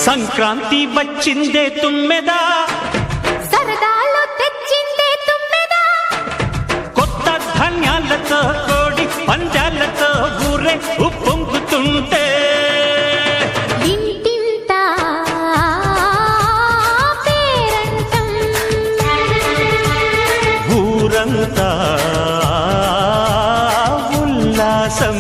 సంక్రాంతి వచ్చిందే తుమ్మెదా, సరదాలు తెచ్చిందే తుమ్మెదా, కొత్త ధాన్యాలతో కోడి పంజాలతో ఊరే ఉప్పొంగుతుంటే ఇంటింత పేరంటం, ఊరంతా ఉల్లాసం.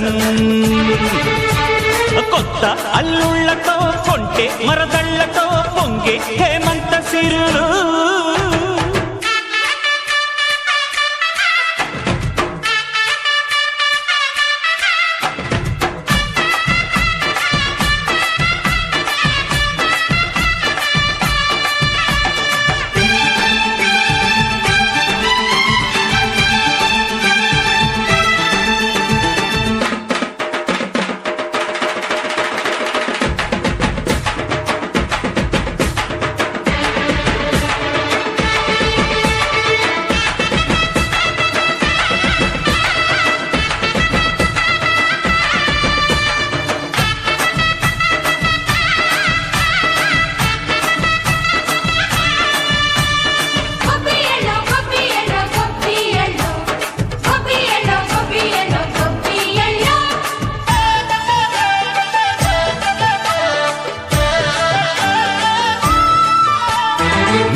కొత్త అల్లుళ్లతో కొంటే మరదళ్లతో పొంగే హేమంత సిరులు.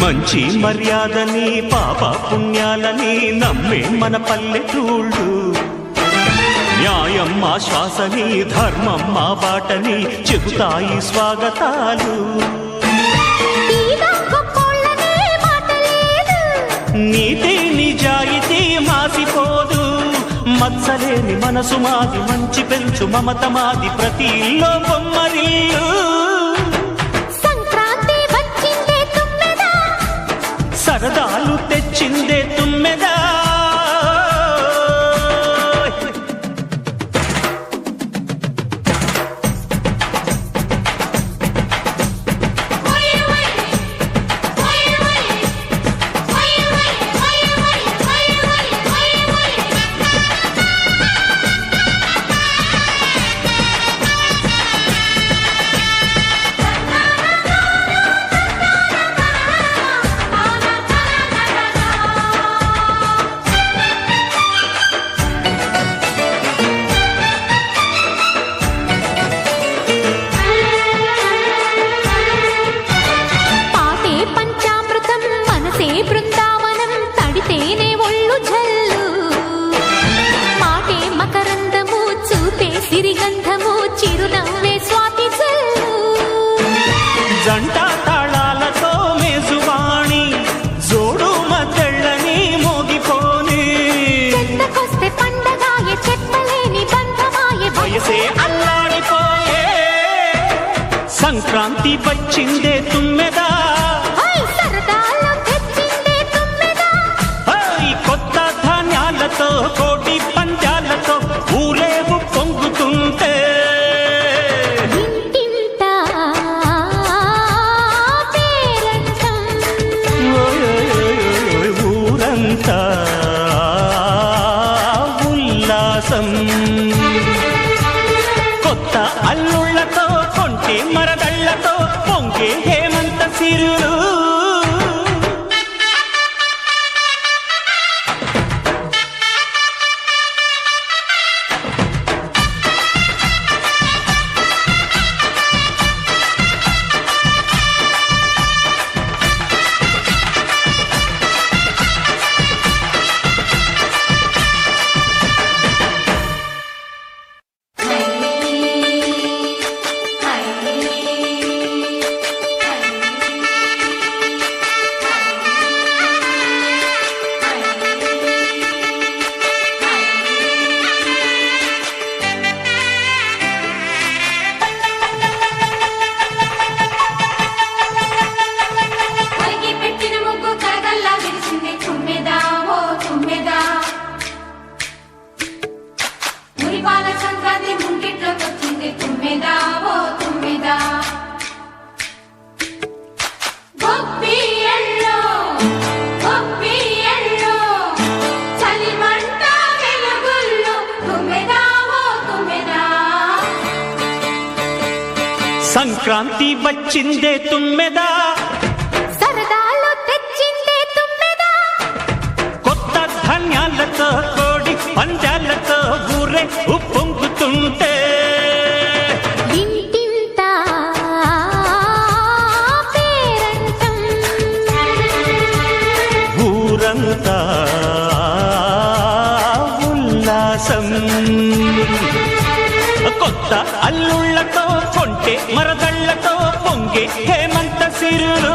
మంచి మర్యాదని పాప పుణ్యాలని నమ్మే మన పల్లెటూళ్ళు, న్యాయం మా శ్వాసని ధర్మం మా బాటని చెబుతాయి స్వాగతాలు. నీతి నిజాయితీ మాసిపోదు, మత్సలేని మనసు మాది, మంచి పెంచు మమత మాది, ప్రతి ఇల్లో బొమ్మరిల్లు. సరదాలు తెచ్చిందే తుమ్మెదా, బృందావనం తడితేనే ఒళ్ళు జల్లు, మాటే మకరందము చూపే సిరిగంధము, చిరునవ్వే స్వాతి జల్లు. జంట తాళాలతో మేజువాణి జోడు మద్దళ్ళని మోగిపోని, చెత్తకొస్తే పండగాయే చెప్పలేని బంధమాయే, వయసే అల్లాడిపోయే. సంక్రాంతి వచ్చిందే తుమ్మెదా, కోటి పంజాలతో ఊరేగు పొంగుతుంటే ఇంటింత పేరంటం, ఊరంతా ఉల్లాసం. కొత్త అల్లుళ్లతో కొంటే మరదళ్లతో పొంగే హేమంత సిరులు. సంక్రాంతి వచ్చిందే తుమ్మెదా, సరదాలు తెచ్చిందే తుమ్మెదా, కొత్త ధాన్యాలతో కోడి పందాలతో ఊరే ఉప్పొంగుతుంటే ఇంటింత పేరంటం, ఊరంతా ఉల్లాసం. కొత్త అల్లుళ్ళతో కొంటే మరదళ్ళతో పొంగే హేమంత సిరులు